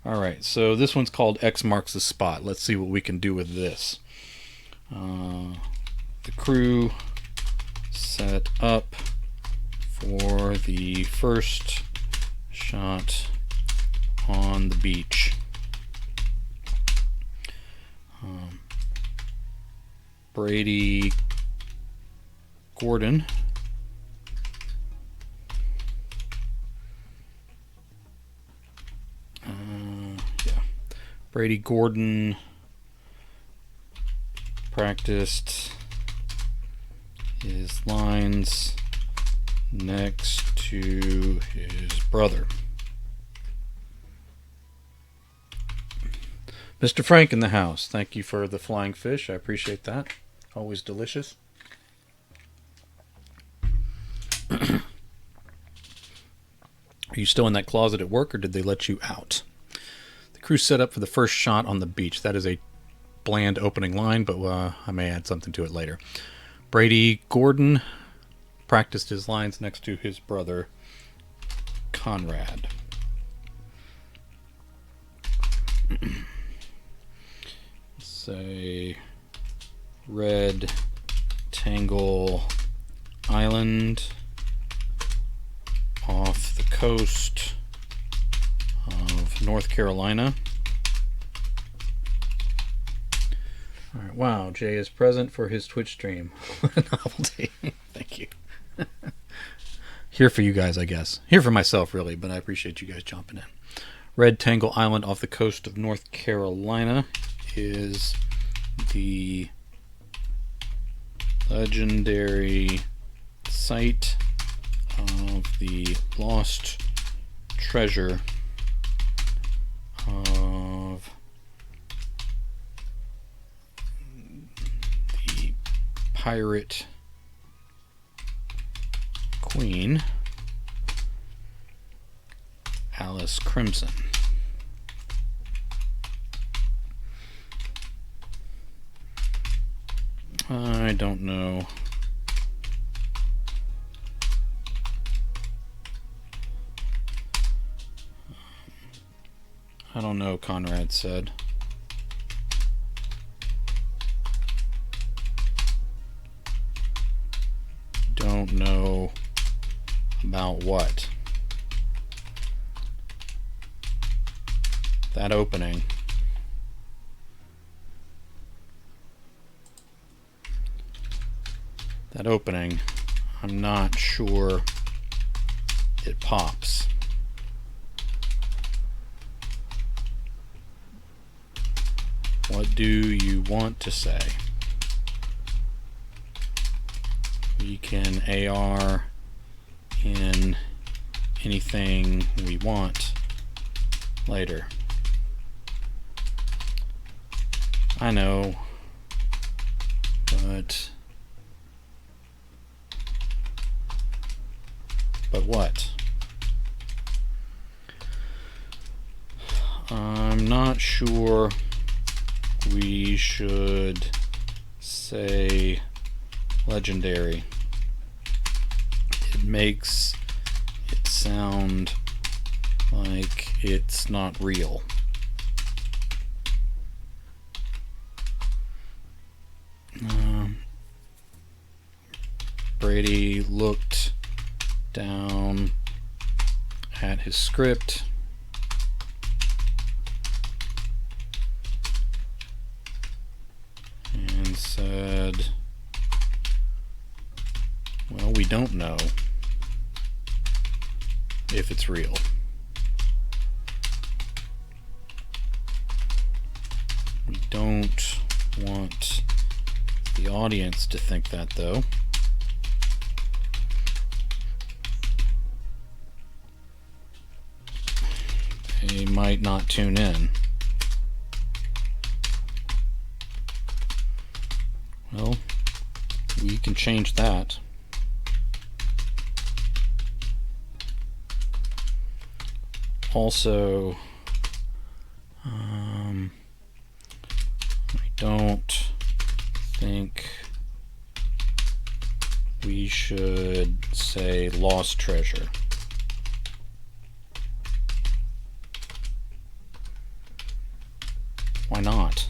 Alright, so this one's called X Marks the Spot. Let's see what we can do with this. The crew set up for the first shot on the beach. Brady Gordon Brady Gordon practiced his lines next to his brother. Mr. Frank in the house. Thank you for the flying fish. I appreciate that. Always delicious. Are you still in that closet at work, or did they let you out? The crew set up for the first shot on the beach. That is a bland opening line, but I may add something to it later. Brady Gordon practiced his lines next to his brother, Conrad. Say Red Tangle Island off the coast of North Carolina. Alright, wow, Jay is present for his Twitch stream. What a novelty. Thank you. Here for you guys, I guess. Here for myself, really, but I appreciate you guys jumping in. Red Tangle Island off the coast of North Carolina is the legendary site of the lost treasure of the pirate queen Alice Crimson. I don't know. I don't know, Conrad said. Don't know about what? That opening. That opening, I'm not sure it pops. What do you want to say? We can AR in anything we want later. I know, but what? I'm not sure we should say legendary. It makes it sound like it's not real. Brady looked down at his script and said, well, we don't know if it's real. We don't want the audience to think that, though. They might not tune in. Well, we can change that. Also, I don't think we should say lost treasure. Why not?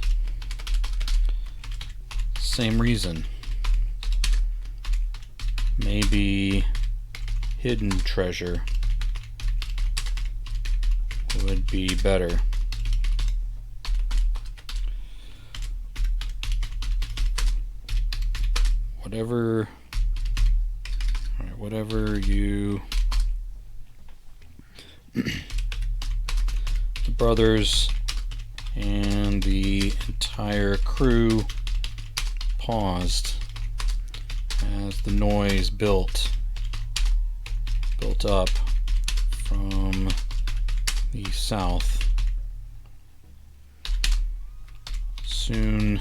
Same reason. Maybe hidden treasure would be better. Whatever, all right, whatever you, the brothers and the entire crew paused as the noise built up from the south. Soon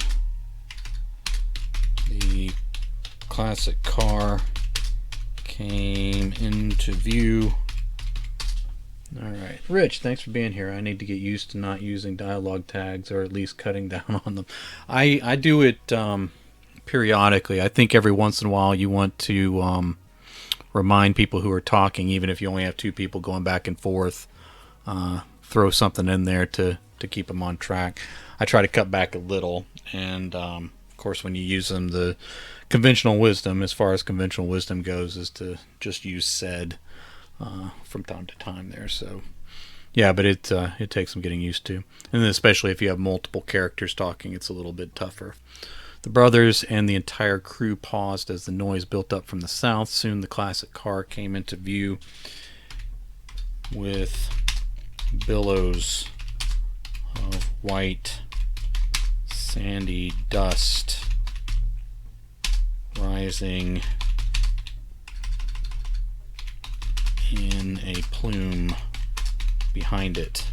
the classic car came into view. Alright, Rich, thanks for being here. I need to get used to not using dialogue tags, or at least cutting down on them. I do it periodically. I think every once in a while you want to remind people who are talking, even if you only have two people going back and forth, throw something in there to keep them on track. I try to cut back a little, and of course when you use them, the conventional wisdom, as far as conventional wisdom goes, is to just use said from time to time there. So yeah, but it takes some getting used to, and then especially if you have multiple characters talking, it's a little bit tougher. The brothers and the entire crew paused as the noise built up from the south. Soon the classic car came into view with billows of white sandy dust rising in a plume behind it.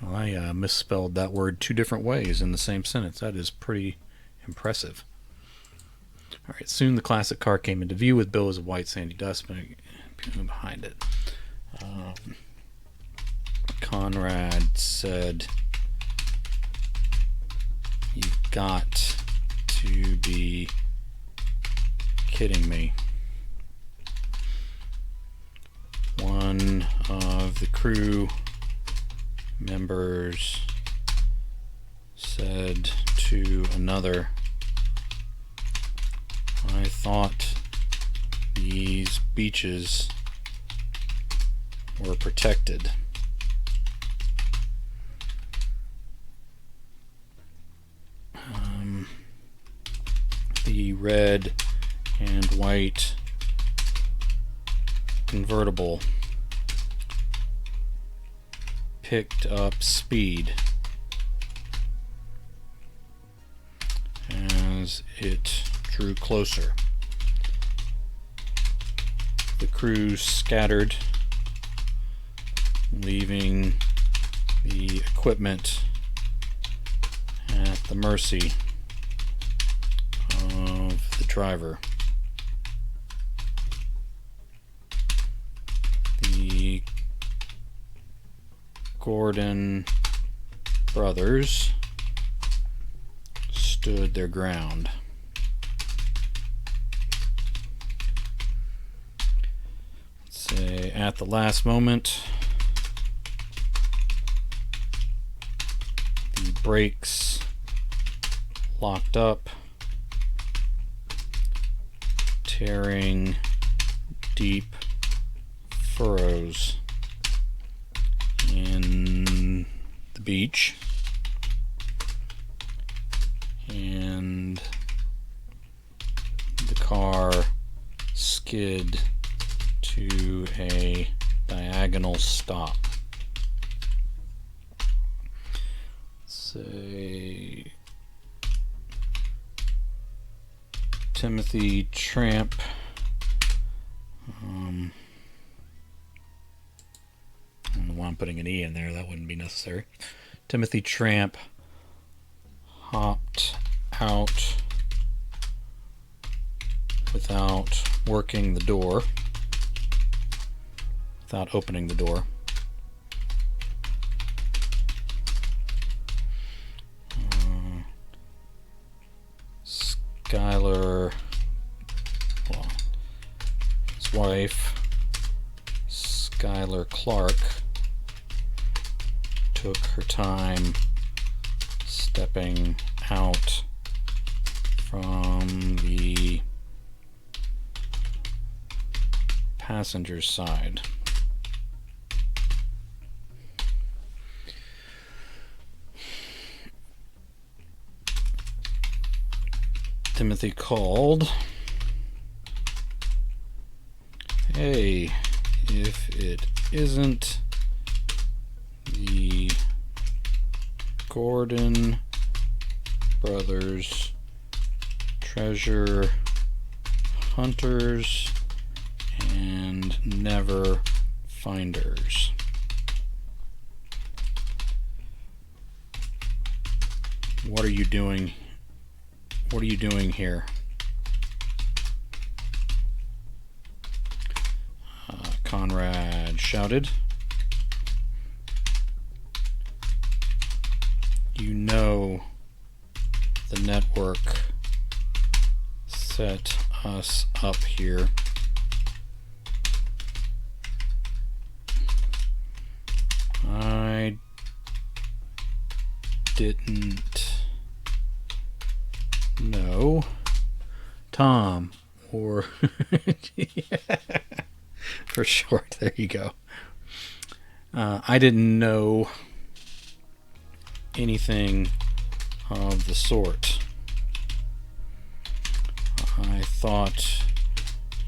Well, I misspelled that word 2 different ways in the same sentence. That is pretty impressive. Alright, soon the classic car came into view with billows of white sandy dust behind it. Conrad said, "You've got to be kidding me." One of the crew members said to another, "I thought these beaches were protected." The red and white convertible picked up speed as it drew closer. The crew scattered, leaving the equipment at the mercy of the driver. The Gordon brothers stood their ground. Let's say at the last moment, the brakes locked up, tearing deep furrows in the beach, and the car skid to a diagonal stop. Say Timothy Tramp I don't know why I'm putting an E in there, that wouldn't be necessary. Timothy Tramp hopped out without working the door, without opening the door. Skylar, well, his wife, Skylar Clark, took her time stepping out from the passenger side. Timothy called. Hey, if it isn't the Gordon brothers treasure hunters and never finders. What are you doing? What are you doing here? Conrad shouted. You know the network set us up here. I didn't know. Tom, or for short, there you go. I didn't know anything of the sort. I thought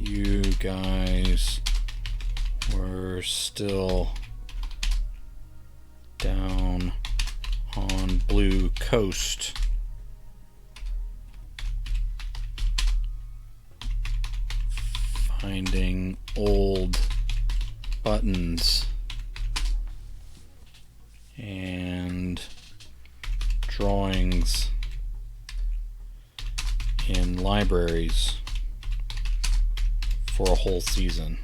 you guys were still down on Blue Coast. Finding old buttons and drawings in libraries for a whole season.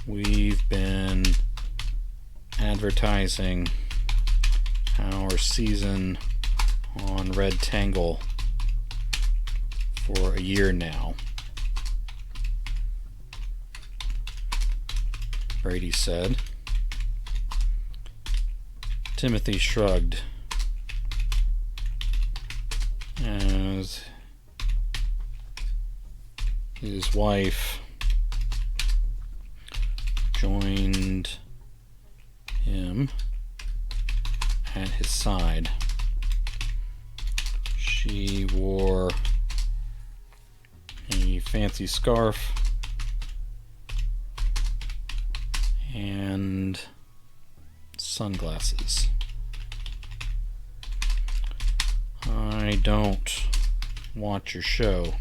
We've been advertising our season on Red Tangle for a year now, Brady said. Timothy shrugged as his wife joined him at his side. She wore a fancy scarf and sunglasses. I don't watch your show.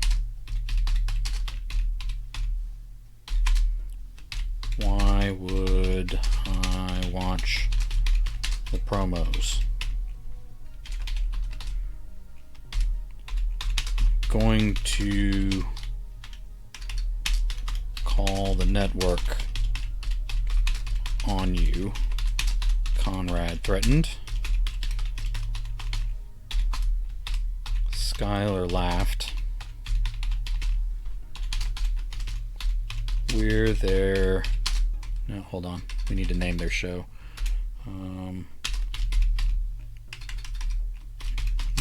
Why would I watch the promos? Going to call the network on you, Conrad threatened. Skylar laughed. We're there. No, hold on. We need to name their show.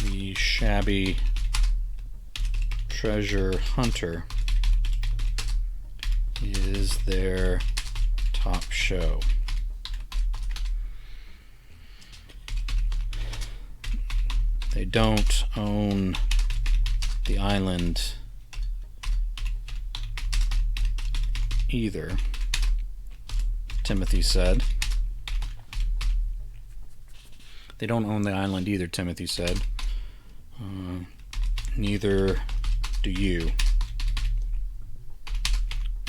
The Shabby Treasure Hunter is their top show. They don't own the island either, Timothy said. They don't own the island either, Timothy said. Neither do you.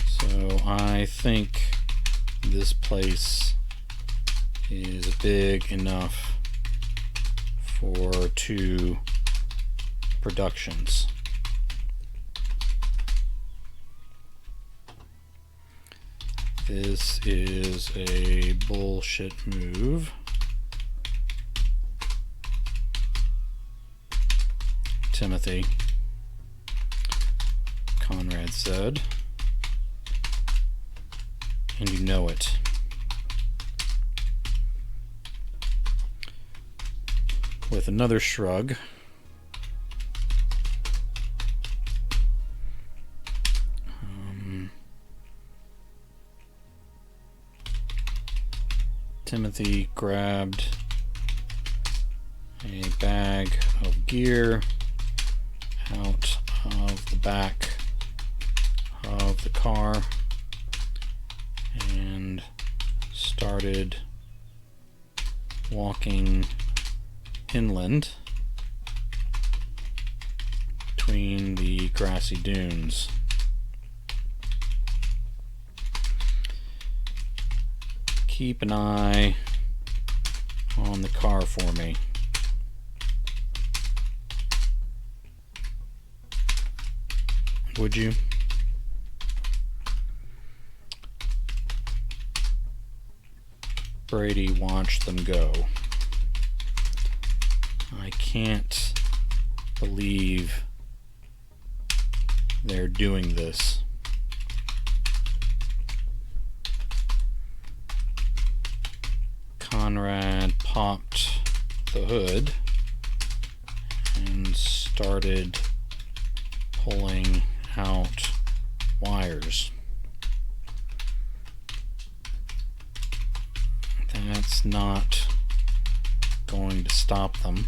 So I think this place is big enough for 2 productions. This is a bullshit move. Timothy. Conrad said. And you know it. With another shrug, Timothy grabbed a bag of gear out of the back of the car and started walking inland between the grassy dunes. Keep an eye on the car for me. Would you? Brady watched them go. I can't believe they're doing this. Conrad popped the hood and started pulling out wires. That's not going to stop them.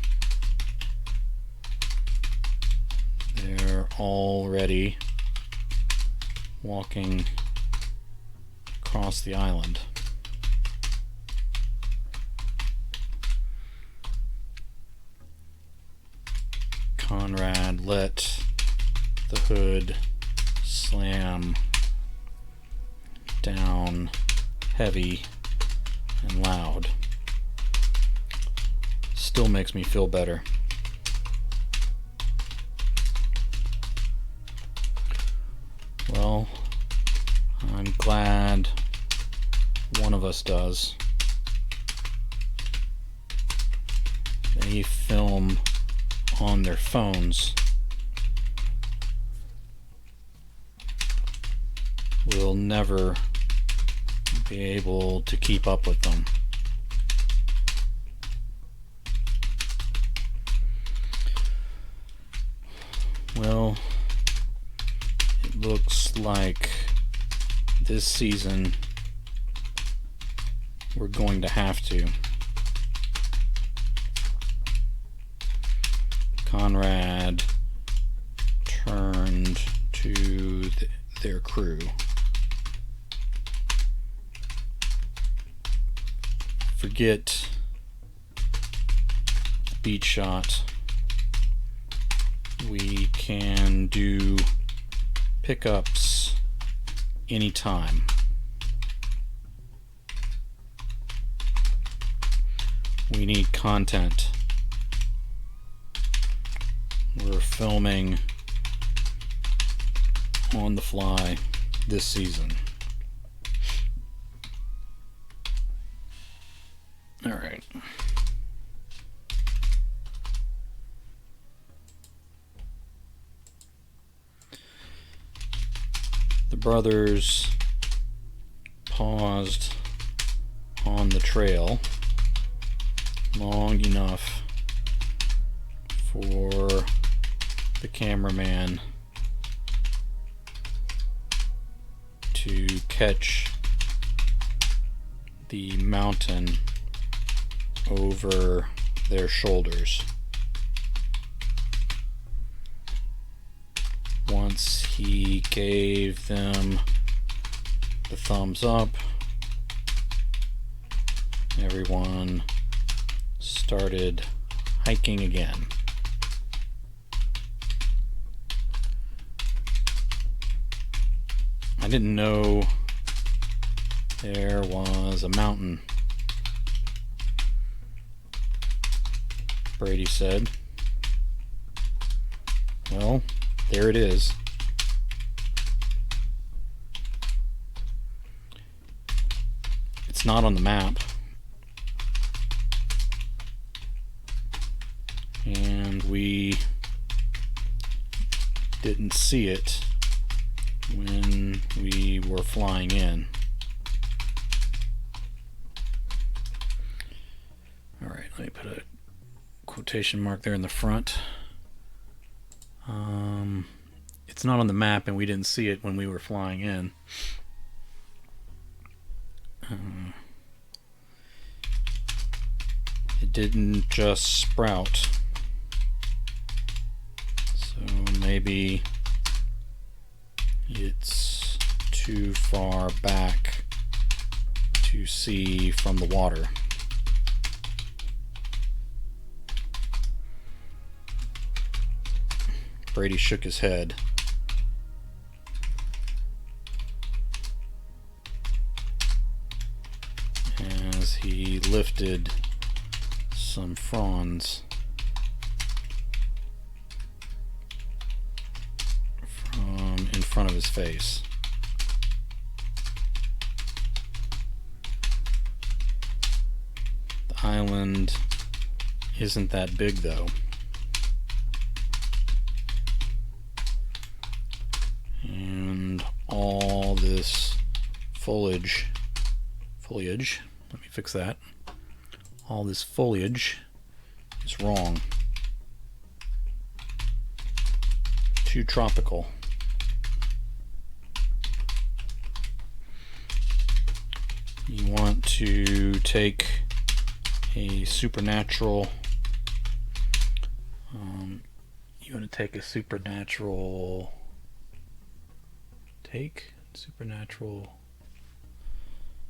They're already walking across the island. Conrad let the hood slam down heavy and loud. Still makes me feel better. Well, I'm glad one of us does. They film on their phones. We'll never be able to keep up with them. Well, it looks like this season we're going to have to. Conrad turned to their crew. Forget the beat shot. We can do pickups anytime. We need content. We're filming on the fly this season. All right. The brothers paused on the trail long enough for the cameraman to catch the mountain over their shoulders. Once he gave them the thumbs up, everyone started hiking again. I didn't know there was a mountain, Brady said. Well, there it is. It's not on the map. And we didn't see it when we were flying in. Alright, let me put a quotation mark there in the front. It's not on the map and we didn't see it when we were flying in. It didn't just sprout. So maybe it's too far back to see from the water. Brady shook his head. As he lifted some fronds from in front of his face. The island isn't that big though. And all this foliage, let me fix that. All this foliage is wrong. Too tropical. You want to take a supernatural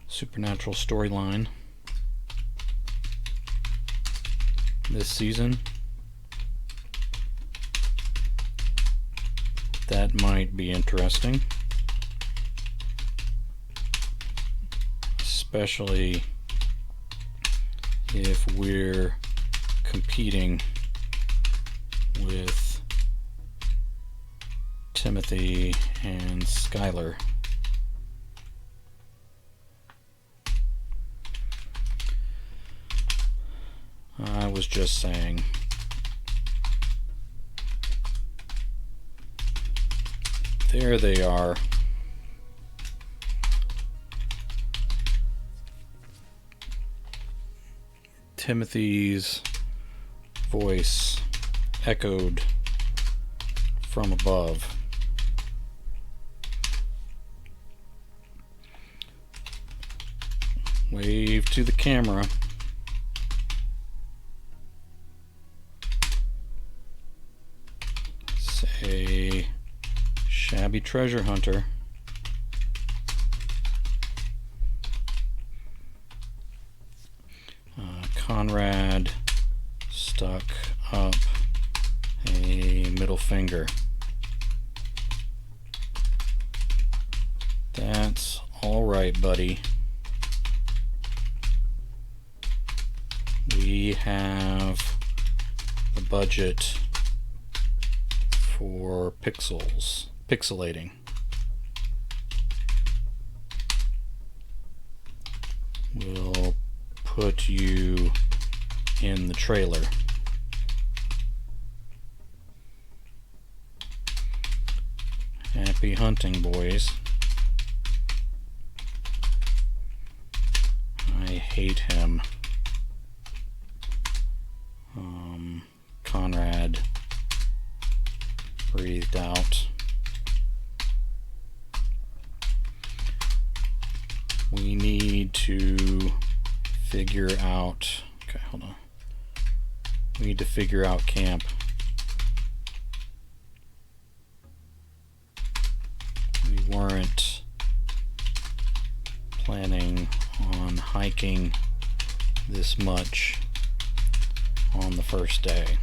supernatural storyline this season. That might be interesting, especially if we're competing with Timothy and Skylar. I was just saying. There they are. Timothy's voice echoed from above. Wave to the camera. Say, shabby treasure hunter. Conrad stuck up a middle finger. That's all right, buddy. We have the budget for pixelating. We'll put you in the trailer. Happy hunting, boys. I hate him. Conrad breathed out. We need to figure out... Okay, hold on. We need to figure out camp. We weren't planning on hiking this much on the first day.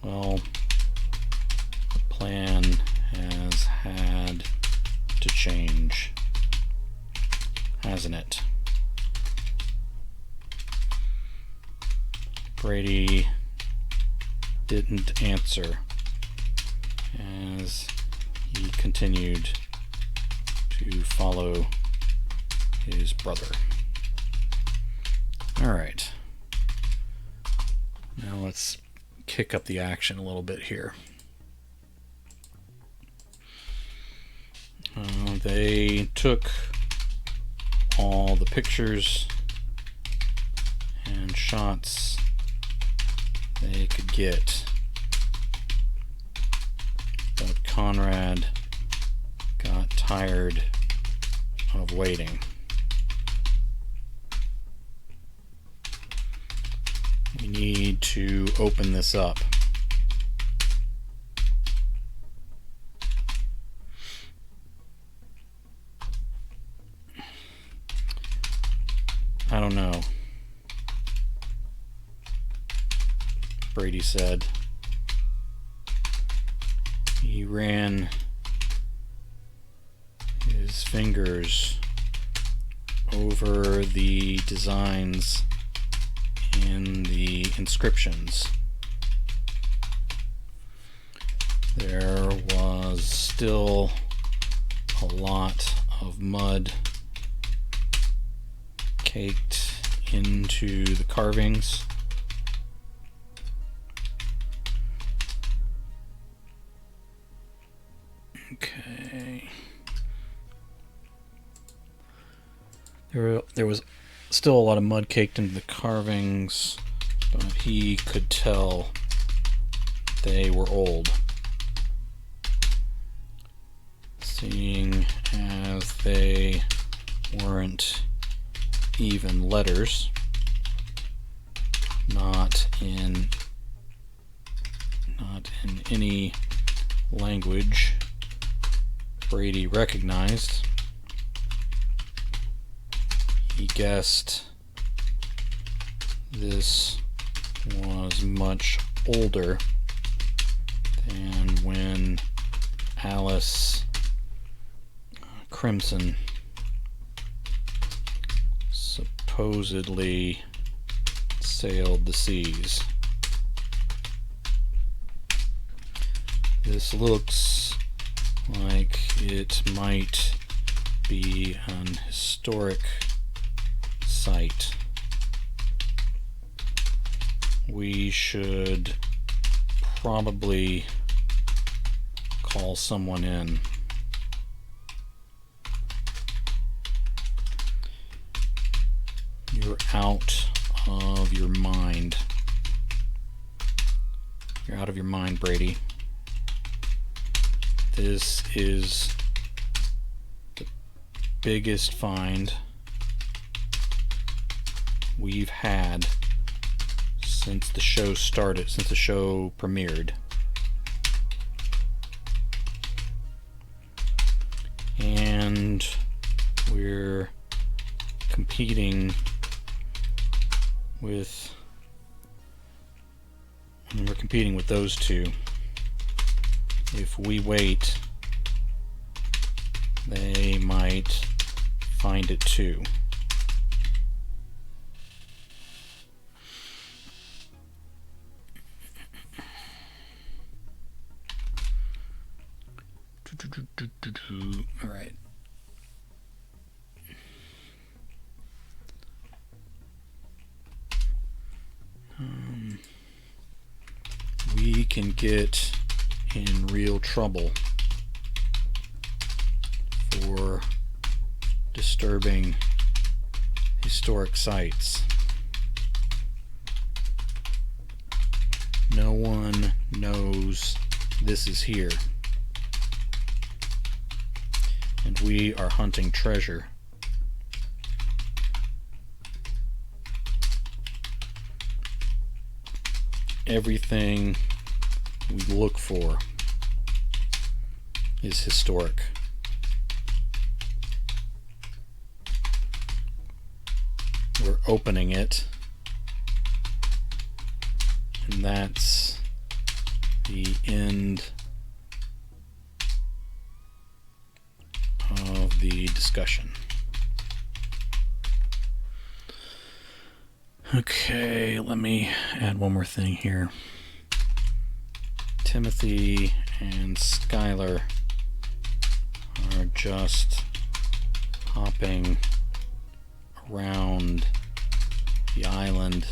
Well, the plan has had to change, hasn't it? Brady didn't answer as he continued to follow his brother. Alright. Now let's kick up the action a little bit here. they took all the pictures and shots they could get, but Conrad got tired of waiting. We need to open this up. I don't know, Brady said. He ran his fingers over the designs in the inscriptions. There was still a lot of mud caked into the carvings. Okay. There was still a lot of mud caked into the carvings, but he could tell they were old. Seeing as they weren't even letters, not in any language Brady recognized, he guessed this was much older than when Alice Crimson supposedly sailed the seas. This looks like it might be an historic site. We should probably call someone in. You're out of your mind. You're out of your mind, Brady. This is the biggest find we've had since the show started, since the show premiered. And we're competing with those two. If we wait, they might find it too. All right. We can get in real trouble for disturbing historic sites. No one knows this is here, and we are hunting treasure. Everything we look for is historic. We're opening it, and that's the end of the discussion. Okay, let me add one more thing here. Timothy and Skylar are just hopping around the island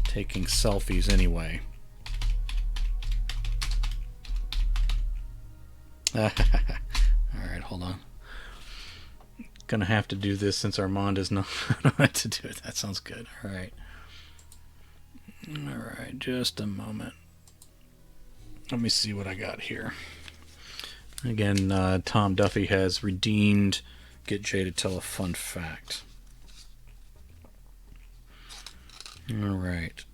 taking selfies anyway. All right, hold on. Gonna have to do this since Armand is not know to do it. That sounds good. All right. All right, just a moment. Let me see what I got here. Again, Tom Duffy has redeemed Get Jay to Tell a Fun Fact. All right.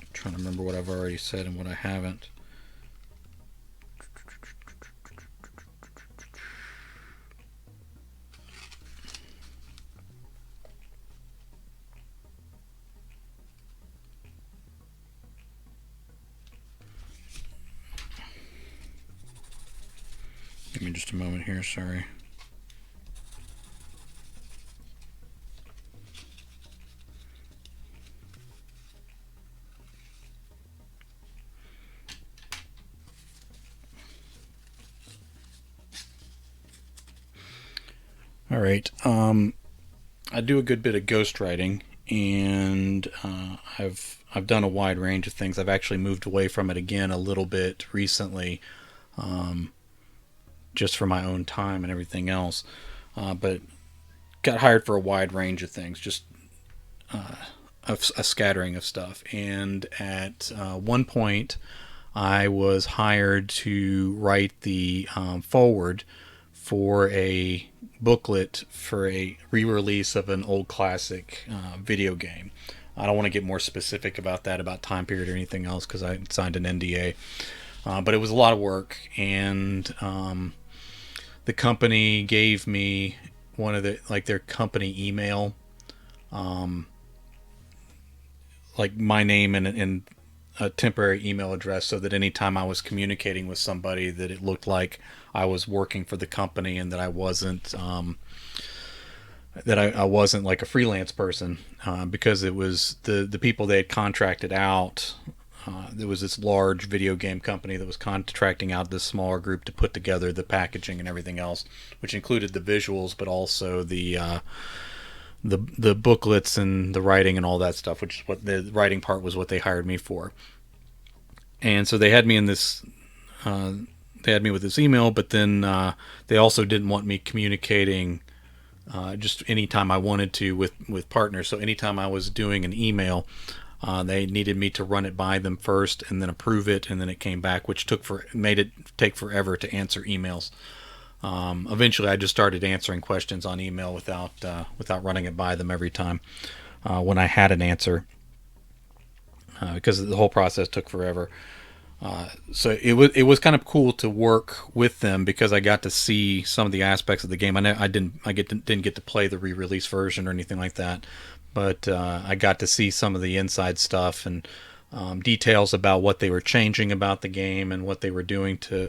I'm trying to remember what I've already said and what I haven't. Give me just a moment here, sorry. All right. I do a good bit of ghostwriting, and I've done a wide range of things. I've actually moved away from it again a little bit recently, just for my own time and everything else. But got hired for a wide range of things, just a scattering of stuff. And at one point, I was hired to write the forward for a booklet for a re-release of an old classic video game. I don't want to get more specific about that, about time period or anything else, because I signed an NDA. But it was a lot of work, and the company gave me one of their company email, like my name and a temporary email address, so that anytime I was communicating with somebody, that it looked like I was working for the company and that I wasn't I wasn't like a freelance person, because it was the people they had contracted out. There was this large video game company that was contracting out this smaller group to put together the packaging and everything else, which included the visuals, but also the booklets and the writing and all that stuff, which is what the writing part was what they hired me for. And so they had me in this, they had me with this email, but then they also didn't want me communicating just anytime I wanted to with partners. So anytime I was doing an email, they needed me to run it by them first and then approve it, and then it came back, which made it take forever to answer emails. Eventually, I just started answering questions on email without running it by them every time when I had an answer, because the whole process took forever. So it was kind of cool to work with them, because I got to see some of the aspects of the game. I didn't get to play the re-release version or anything like that, but I got to see some of the inside stuff and details about what they were changing about the game and what they were doing to,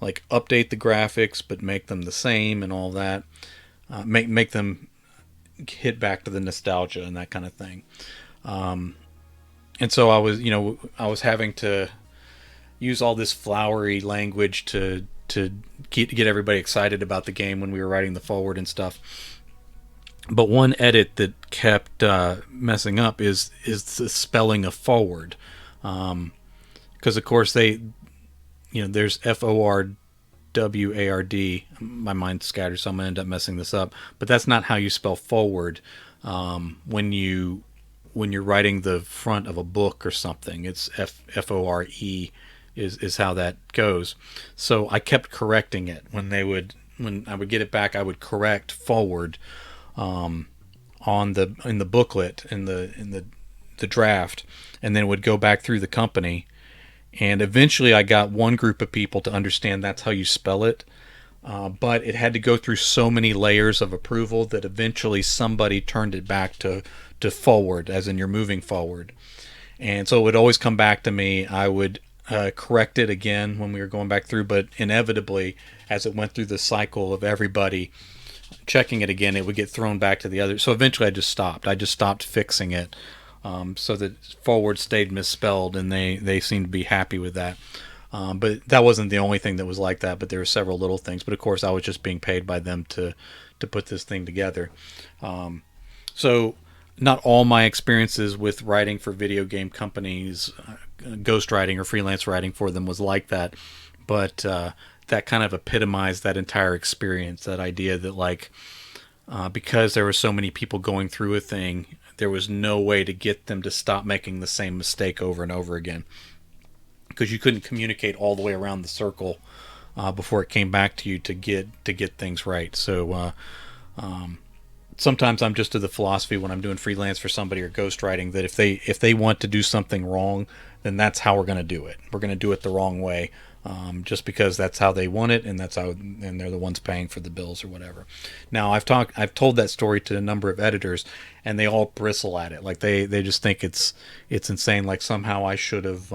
like, update the graphics but make them the same and all that, make them hit back to the nostalgia and that kind of thing. And so I was having to use all this flowery language to get everybody excited about the game when we were writing the forward and stuff. But one edit that kept messing up is the spelling of forward, because of course there's FORWARD. My mind's scattered, so I'm gonna end up messing this up. But that's not how you spell forward when you're writing the front of a book or something. It's FORE is how that goes. So I kept correcting it when I would get it back. I would correct forward in the booklet in the draft, and then would go back through the company. And eventually I got one group of people to understand that's how you spell it. But it had to go through so many layers of approval that eventually somebody turned it back to forward, as in you're moving forward. And so it would always come back to me. I would correct it again when we were going back through, but inevitably, as it went through the cycle of everybody checking it again, it would get thrown back to the other. So eventually I just stopped fixing it. So that forward stayed misspelled, and they seemed to be happy with that. But that wasn't the only thing that was like that, but there were several little things. But of course, I was just being paid by them to put this thing together. So not all my experiences with writing for video game companies, ghostwriting or freelance writing for them, was like that. but that kind of epitomized that entire experience. That idea that like because there were so many people going through a thing, there was no way to get them to stop making the same mistake over and over again, because you couldn't communicate all the way around the circle before it came back to you to get things right. So sometimes I'm just of the philosophy when I'm doing freelance for somebody or ghostwriting that if they want to do something wrong, then that's how we're going to do it. We're going to do it the wrong way, just because that's how they want it, and and they're the ones paying for the bills or whatever. Now I've told that story to a number of editors, and they all bristle at it. Like they just think it's insane. Like somehow I should have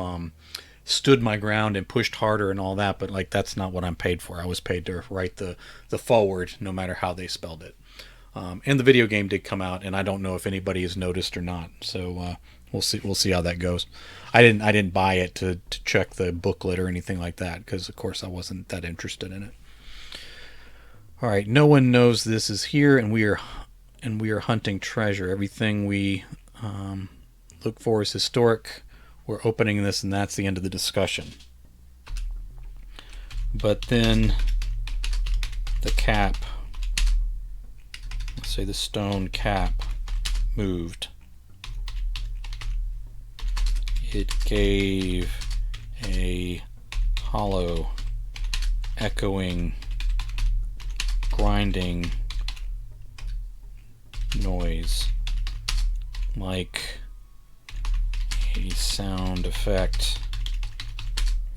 stood my ground and pushed harder and all that. But like that's not what I'm paid for. I was paid to write the forward, no matter how they spelled it. And the video game did come out, and I don't know if anybody has noticed or not. So we'll see how that goes. I didn't buy it to check the booklet or anything like that, because of course I wasn't that interested in it. All right, no one knows this is here, and we are hunting treasure. Everything we look for is historic. We're opening this, and that's the end of the discussion. But then the cap, let's say the stone cap, moved. It gave a hollow, echoing, grinding noise, like a sound effect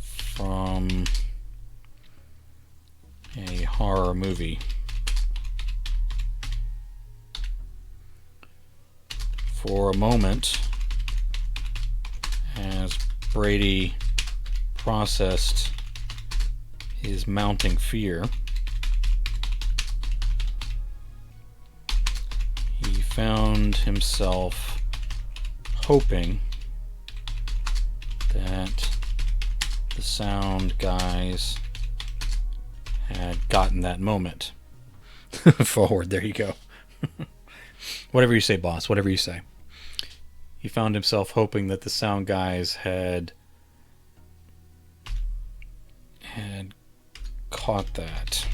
from a horror movie. For a moment, as Brady processed his mounting fear, he found himself hoping that the sound guys had gotten that moment. Forward, there you go. Whatever you say, boss, whatever you say. He found himself hoping that the sound guys had caught that.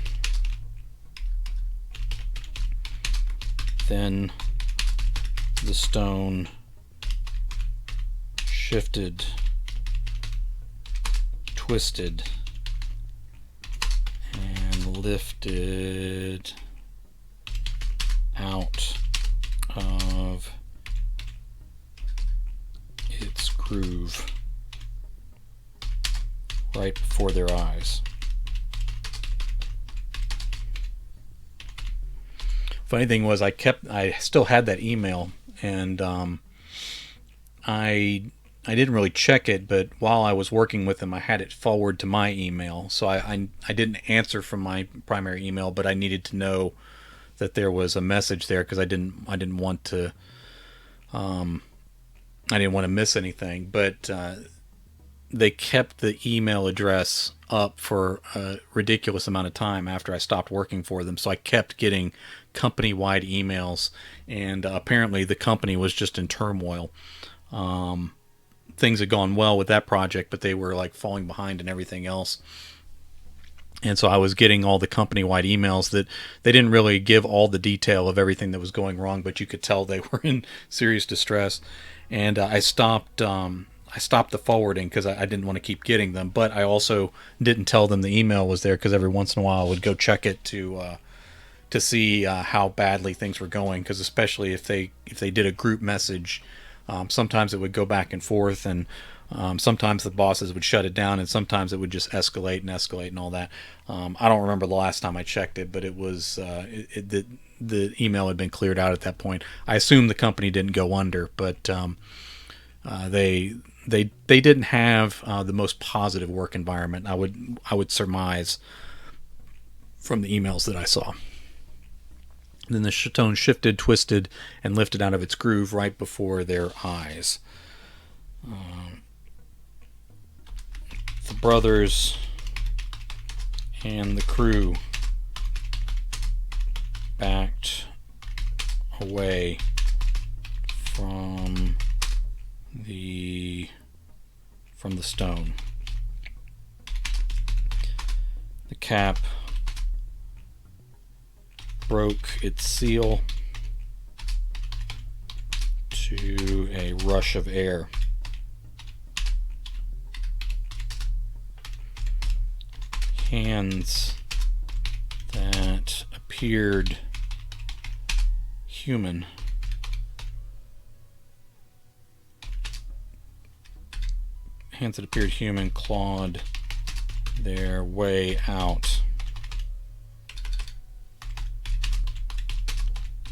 Then the stone shifted, twisted, and lifted out of its groove right before their eyes. Funny thing was, I still had that email, and I didn't really check it, but while I was working with them, I had it forward to my email. So I didn't answer from my primary email, but I needed to know that there was a message there, because I didn't want to miss anything. But they kept the email address up for a ridiculous amount of time after I stopped working for them. So I kept getting company-wide emails, and apparently the company was just in turmoil. Things had gone well with that project, but they were like falling behind in everything else. And so I was getting all the company-wide emails that they didn't really give all the detail of everything that was going wrong, but you could tell they were in serious distress. And I stopped the forwarding because I didn't want to keep getting them. But I also didn't tell them the email was there, because every once in a while I would go check it to see how badly things were going. Because especially if they did a group message, sometimes it would go back and forth, and sometimes the bosses would shut it down, and sometimes it would just escalate and all that. I don't remember the last time I checked it, but it was the email had been cleared out at that point. I assume the company didn't go under, but they didn't have the most positive work environment. I would surmise from the emails that I saw. And then the stone shifted, twisted, and lifted out of its groove right before their eyes. The brothers and the crew backed away from the stone. The cap broke its seal to a rush of air. Hands that appeared human. Hands that appeared human clawed their way out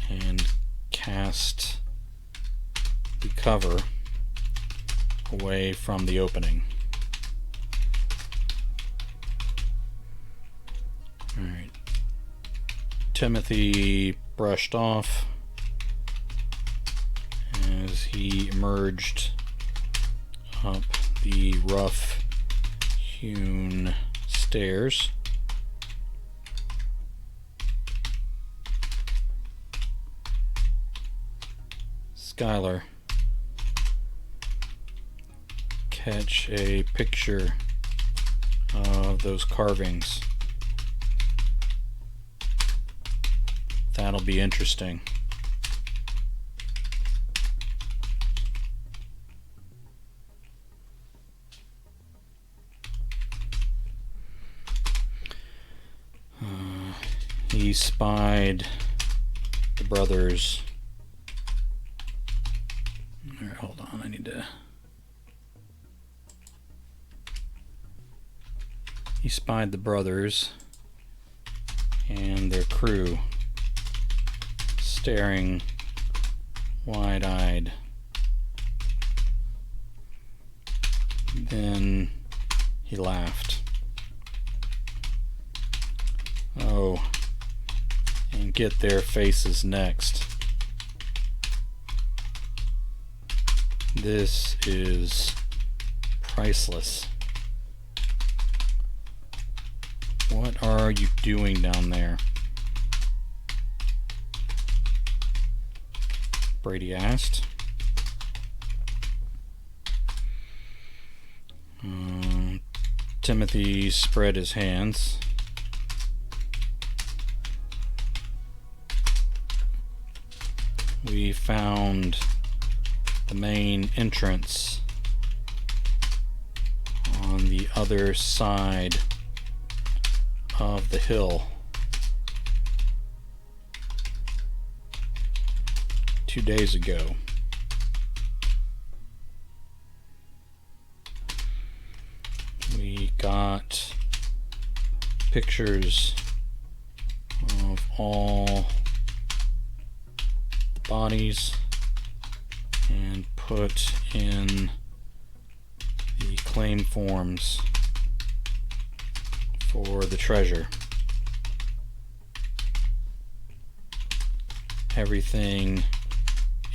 and cast the cover away from the opening. Alright. Timothy brushed off as he emerged up the rough hewn stairs. Skylar, catch a picture of those carvings. That'll be interesting. He spied the brothers. Alright, hold on, I need to... He spied the brothers and their crew staring wide-eyed. Then he laughed. Oh, and get their faces next. This is priceless. What are you doing down there? Brady asked. Timothy spread his hands. We found the main entrance on the other side of the hill. 2 days ago. We got pictures of all the bodies and put in the claim forms for the treasure. Everything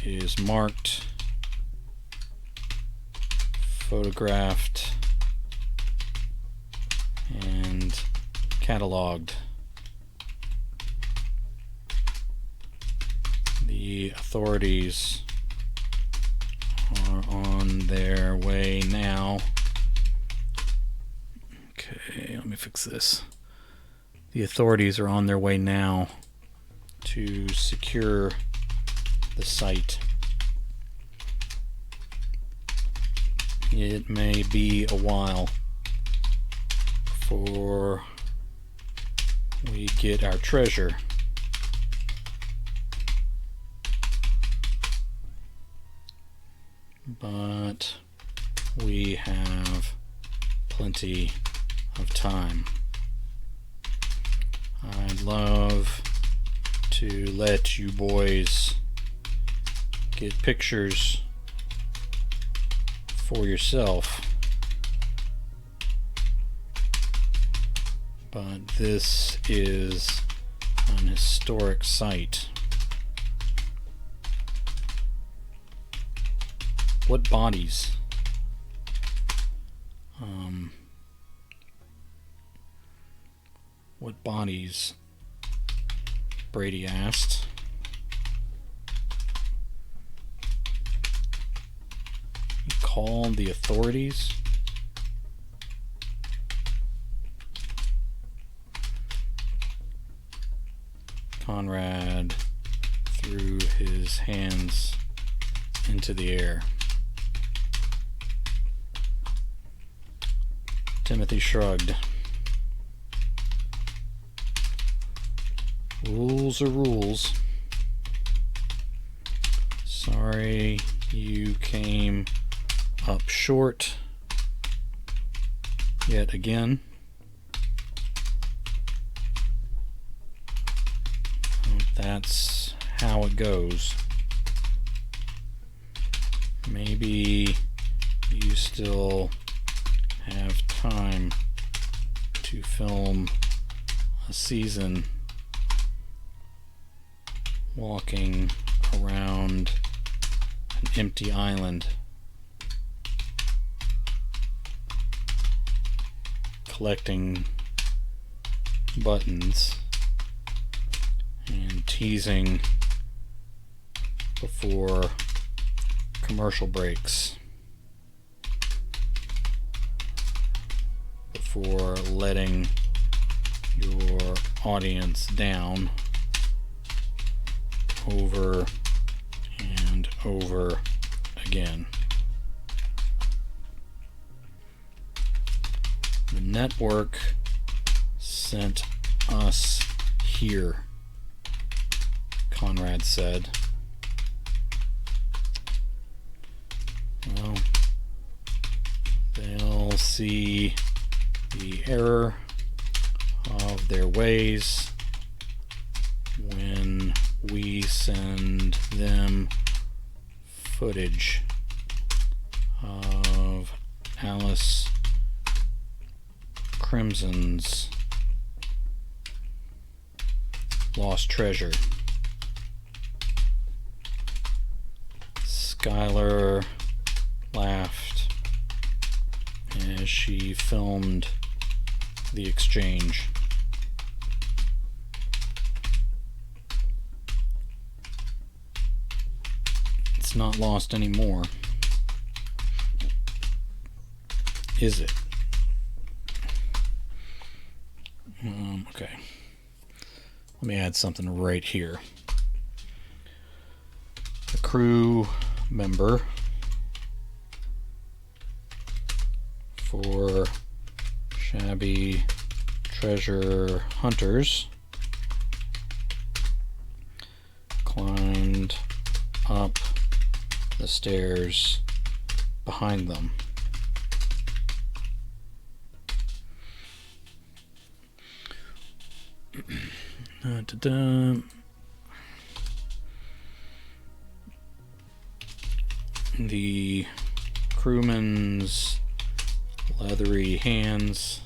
is marked, photographed, and cataloged. The authorities are on their way now. Okay, let me fix this. The authorities are on their way now to secure the site. It may be a while before we get our treasure. But we have plenty of time. I'd love to let you boys get pictures for yourself, but this is an historic site. What bodies? What bodies? Brady asked. You called the authorities? Conrad threw his hands into the air. Timothy shrugged. Rules are rules. Sorry you came up short yet again. That's how it goes. Maybe you still have time to film a season walking around an empty island, collecting buttons and teasing before commercial breaks, before letting your audience down over and over again. The network sent us here, Conrad said. Well, they'll see the error of their ways when we send them footage of Alice Crimson's lost treasure. Skylar laughed as she filmed the exchange. It's not lost anymore, is it? Okay. Let me add something right here. A crew member for Shabby Treasure Hunters climbed up the stairs behind them. The crewman's leathery hands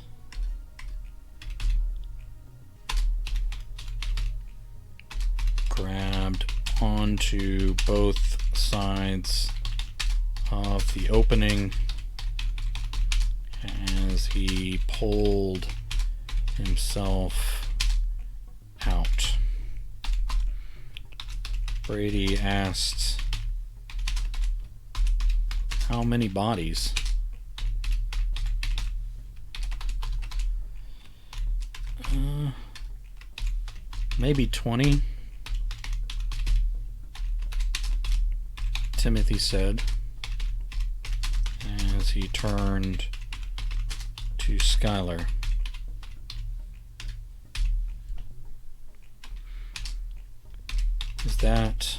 grabbed onto both sides of the opening as he pulled himself out. Brady asked, "How many bodies?" Maybe 20, Timothy said as he turned to Skylar. Is that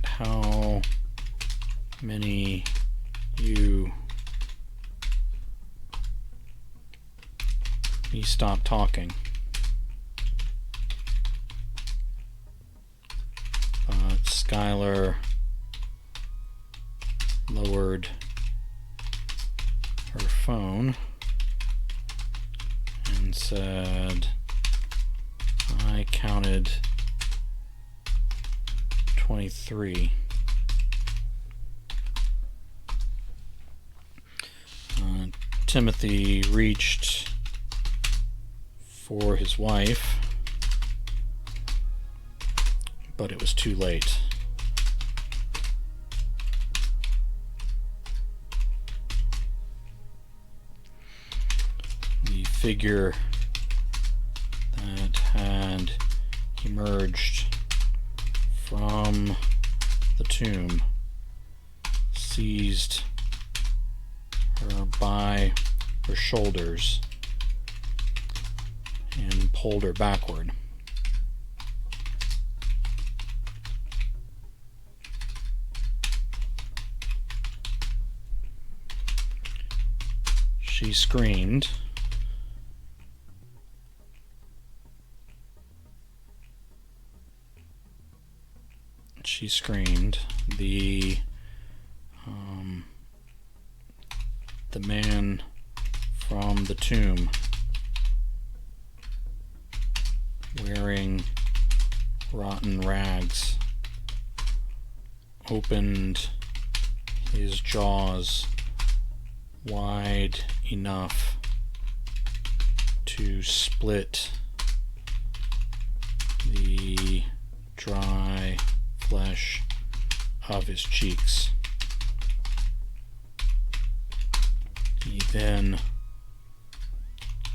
how many you... He stopped talking. But Skylar lowered her phone and said, "I counted 23. Timothy reached for his wife, but it was too late. The figure emerged from the tomb, seized her by her shoulders, and pulled her backward. She screamed. She screamed. The man from the tomb, wearing rotten rags, opened his jaws wide enough to split the dry flesh of his cheeks. He then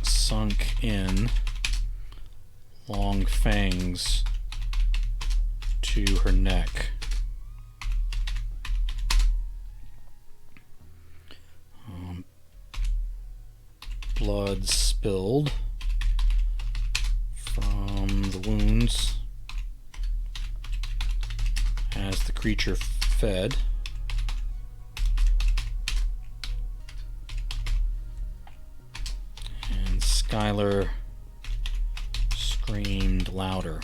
sunk in long fangs to her neck. Blood spilled from the wounds as the creature fed. And Skylar screamed louder.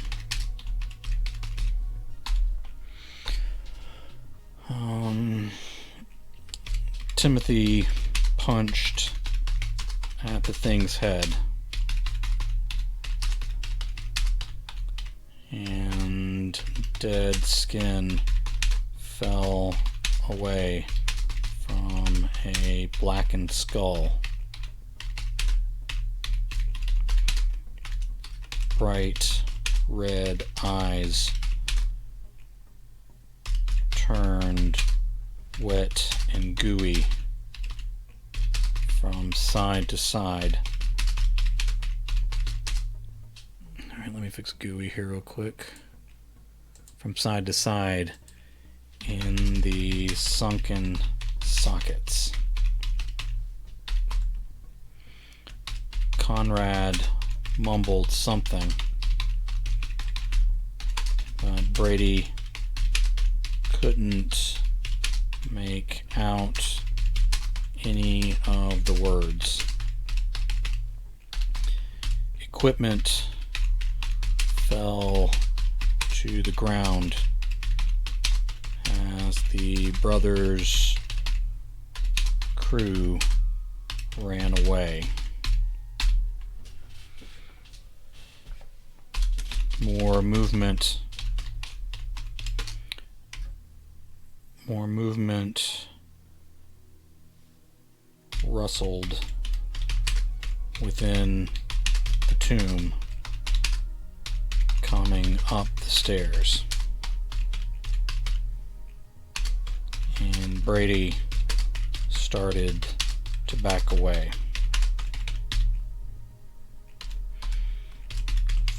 Timothy punched at the thing's head, and dead skin fell away from a blackened skull. Bright red eyes turned wet and gooey from side to side. Alright, let me fix gooey here real quick. From side to side in the sunken sockets. Conrad mumbled something, but Brady couldn't make out any of the words. Equipment fell to the ground as the brothers' crew ran away. More movement rustled within the tomb, coming up the stairs. And Brady started to back away.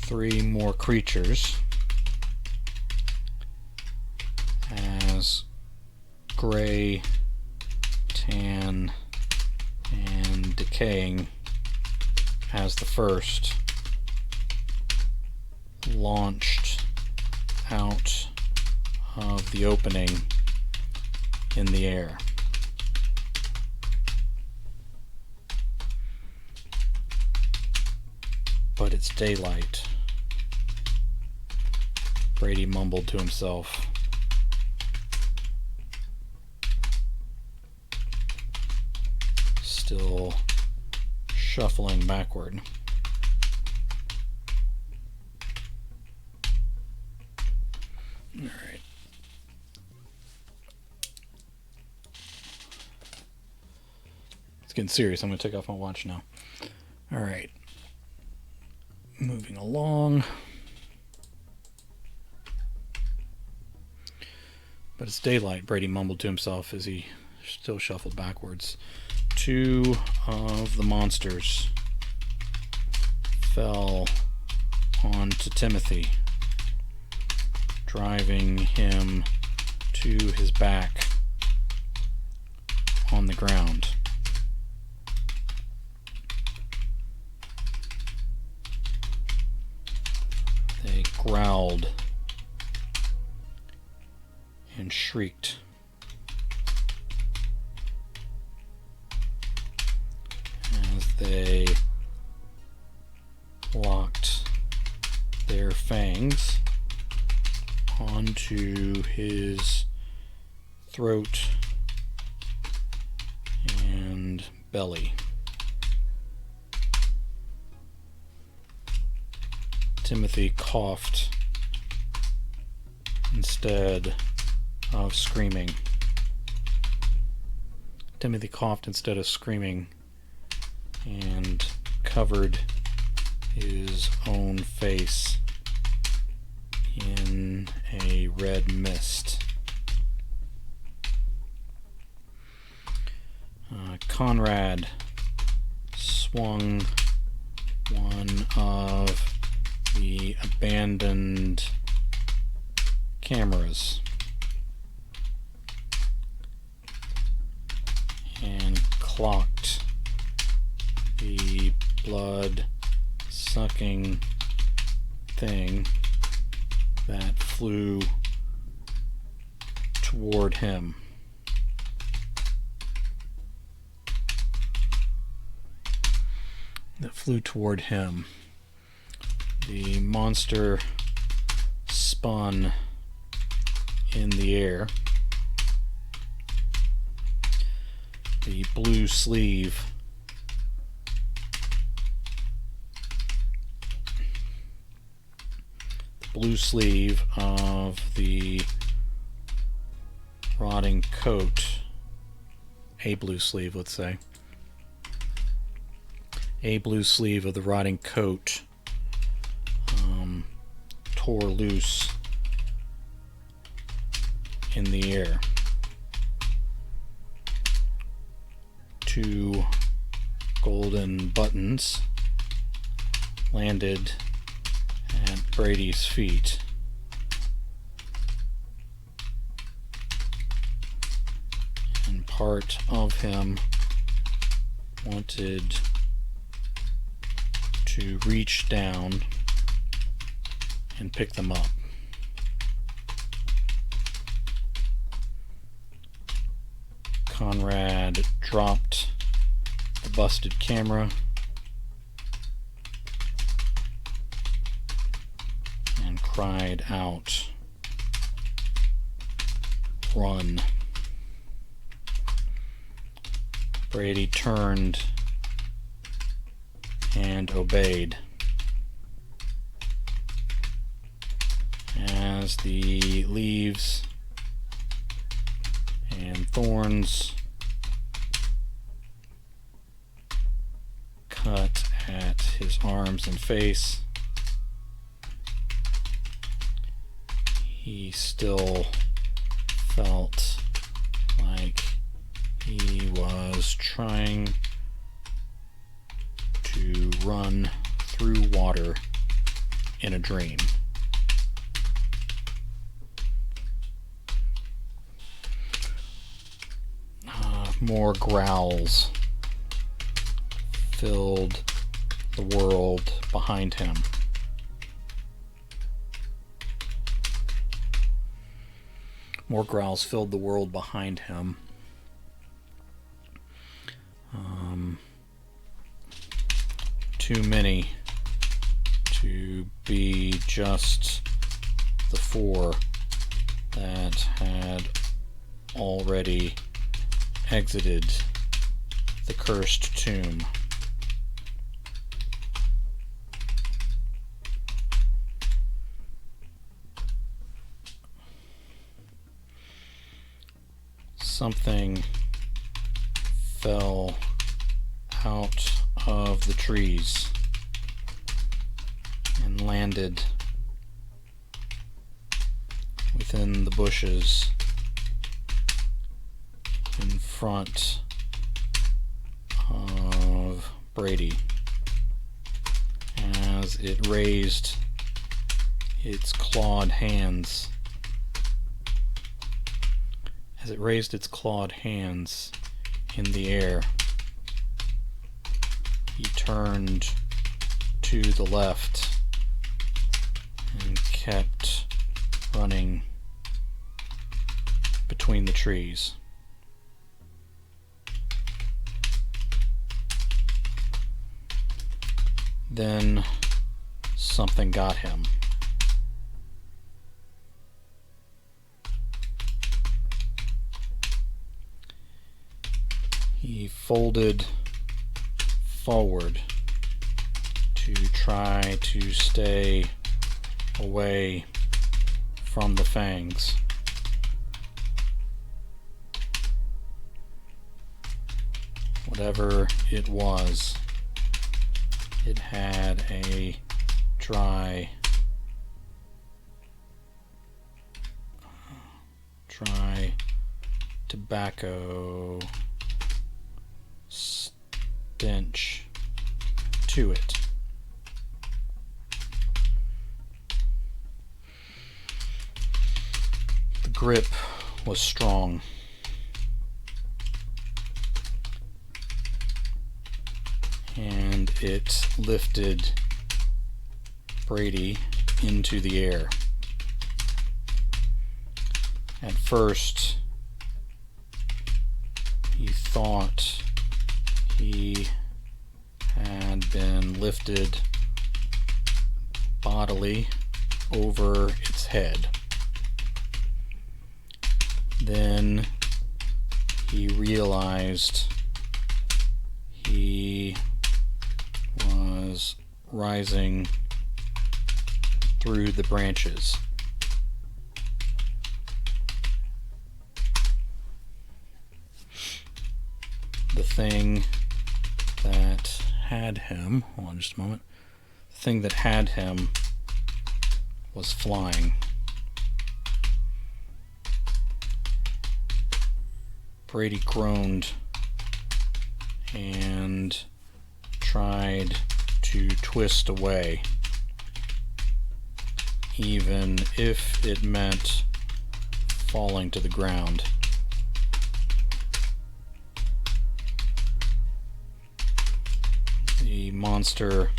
3 more creatures, as gray, tan, and decaying as the first, launched out of the opening in the air. But it's daylight. Brady mumbled to himself. Still shuffling backward. All right. It's getting serious. I'm going to take off my watch now. All right. Moving along. But it's daylight, Brady mumbled to himself as he still shuffled backwards. 2 of the monsters fell onto Timothy driving him to his back on the ground. They growled and shrieked. As they locked their fangs onto his throat and belly. Timothy coughed instead of screaming. Timothy coughed instead of screaming and covered his own face in a red mist. Conrad swung one of the abandoned cameras and clocked the blood-sucking thing that flew toward him. The monster spun in the air. The blue sleeve of the rotting coat, a blue sleeve, let's say, a blue sleeve of the rotting coat tore loose in the air. Two golden buttons landed at Brady's feet. And part of him wanted to reach down and pick them up. Conrad dropped the busted camera and cried out, "Run." Brady turned and obeyed as the leaves and thorns cut at his arms and face. He still felt like he was trying to run through water in a dream. More growls filled the world behind him. More growls filled the world behind him. Too many to be just the four that had already exited the cursed tomb. Something fell out of the trees and landed within the bushes in front of Brady as it raised its clawed hands As it raised its clawed hands in the air, he turned to the left and kept running between the trees. Then something got him. He folded forward to try to stay away from the fangs. Whatever it was, it had a dry tobacco stench to it. The grip was strong. And it lifted Brady into the air. At first, he thought he had been lifted bodily over its head. Then he realized he was rising through the branches. The thing that had him, hold on just a moment, the thing that had him was flying. Brady groaned and tried to twist away, even if it meant falling to the ground. The monster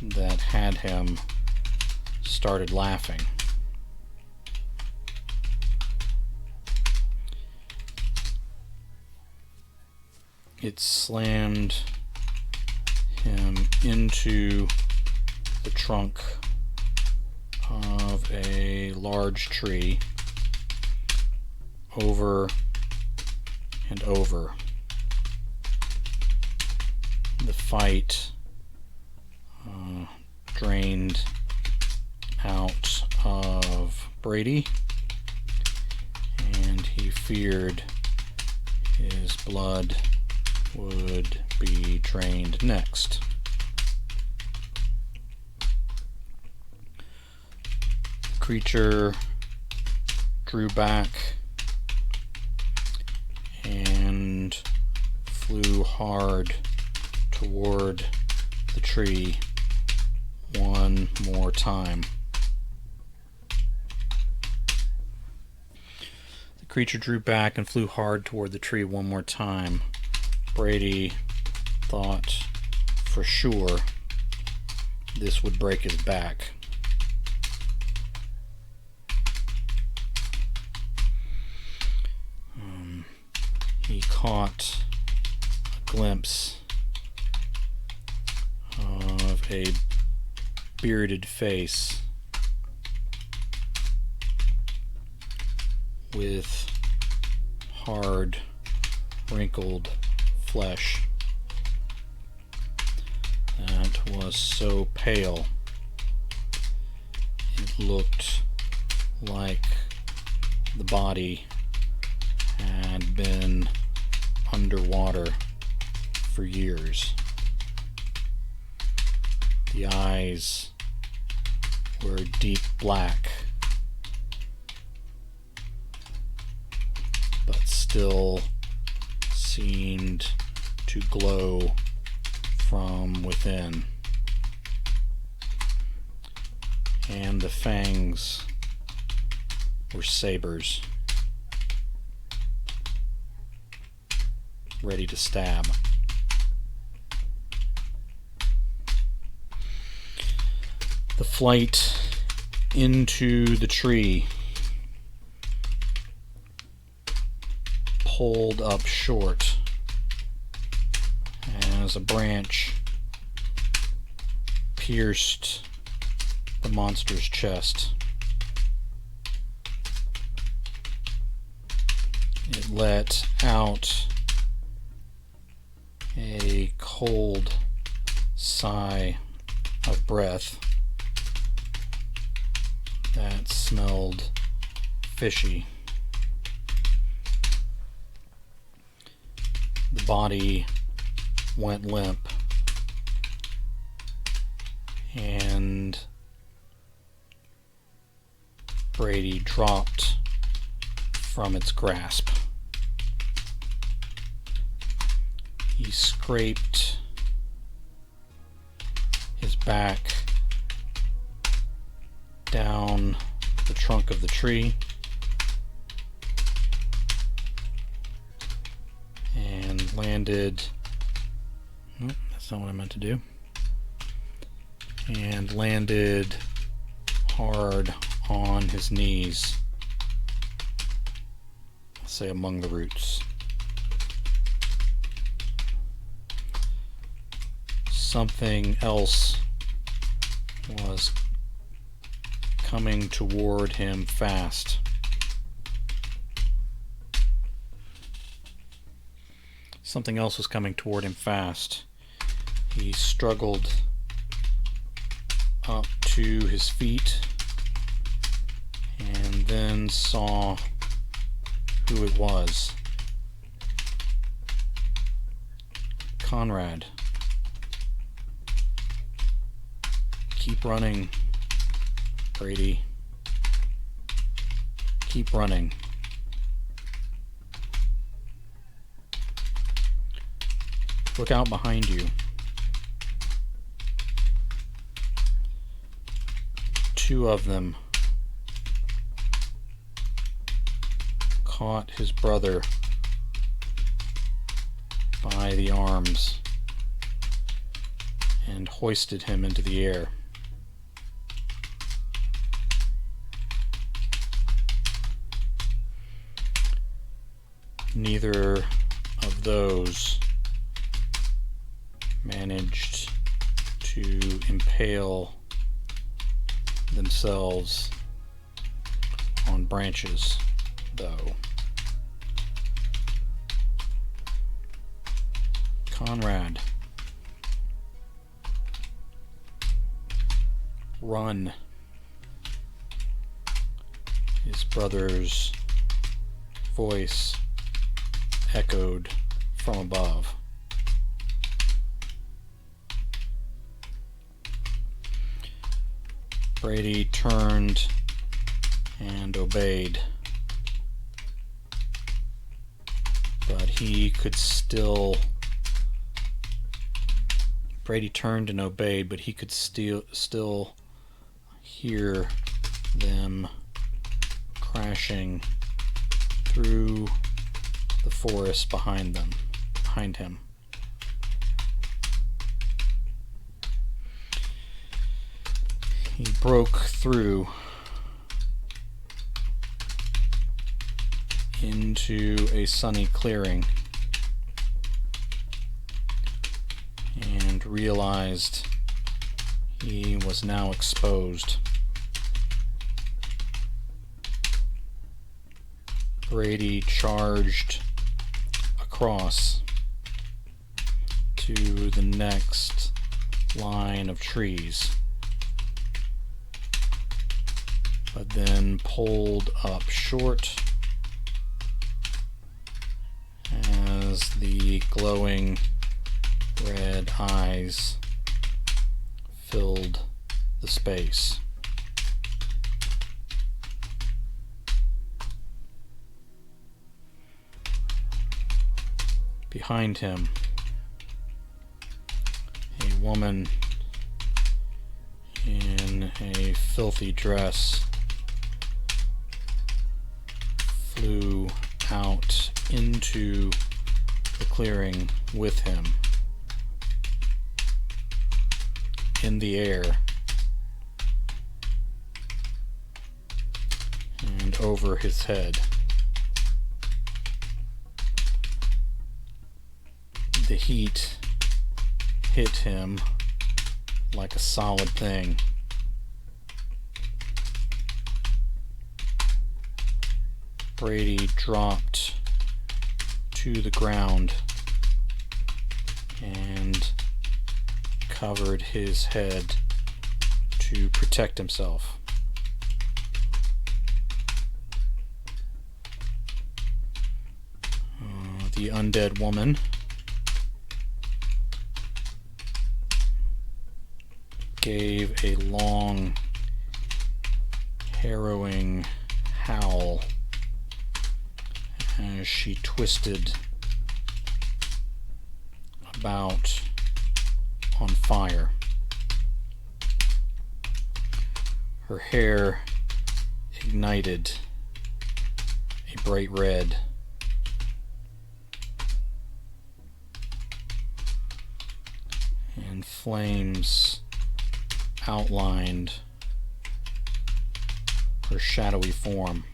that had him started laughing. It slammed him into the trunk of a large tree over and over. The fight drained out of Brady, and he feared his blood would be drained next. The creature drew back and flew hard toward the tree one more time. The creature drew back and flew hard toward the tree one more time. Brady thought for sure this would break his back. He caught a glimpse of a bearded face with hard, wrinkled flesh that was so pale it looked like the body had been underwater for years. The eyes were deep black, but still seemed to glow from within. And the fangs were sabers, ready to stab. The flight into the tree pulled up short as a branch pierced the monster's chest. It let out a cold sigh of breath that smelled fishy. The body went limp, and Brady dropped from its grasp. He scraped his back down the trunk of the tree and landed. Nope, that's not what I meant to do. And landed hard on his knees, I'll say among the roots. Something else was coming toward him fast. Something else was coming toward him fast. He struggled up to his feet and then saw who it was. Conrad. Keep running, Brady. Keep running. Look out behind you. Two of them caught his brother by the arms and hoisted him into the air. Neither of those managed to impale themselves on branches, though. Conrad, run. His brother's voice echoed from above. Brady turned and obeyed, but he could still. Brady turned and obeyed, but he could still hear them crashing through the forest behind him. He broke through into a sunny clearing and realized he was now exposed. Brady charged across to the next line of trees, but then pulled up short as the glowing red eyes filled the space. Behind him, a woman in a filthy dress out into the clearing with him in the air and over his head. The heat hit him like a solid thing. Brady dropped to the ground and covered his head to protect himself. The undead woman gave a long, harrowing howl as she twisted about on fire. Her hair ignited a bright red. And flames outlined her shadowy form.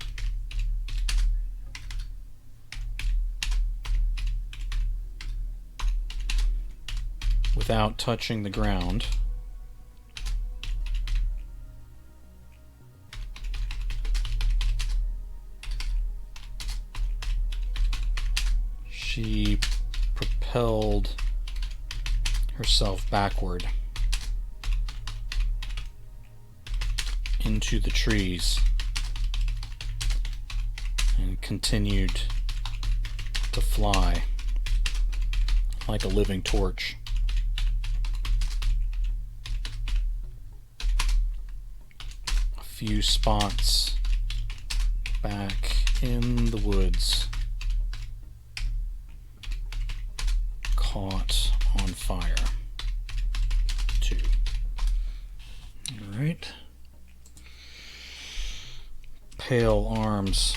Without touching the ground, she propelled herself backward into the trees and continued to fly like a living torch. A few spots back in the woods caught on fire too. All right. Pale arms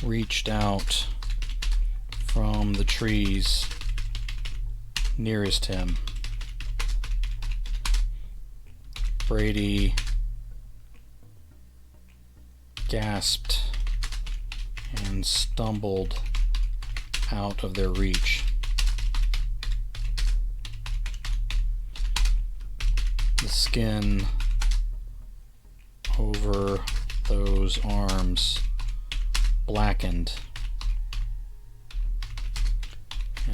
reached out from the trees nearest him. Brady gasped and stumbled out of their reach. The skin over those arms blackened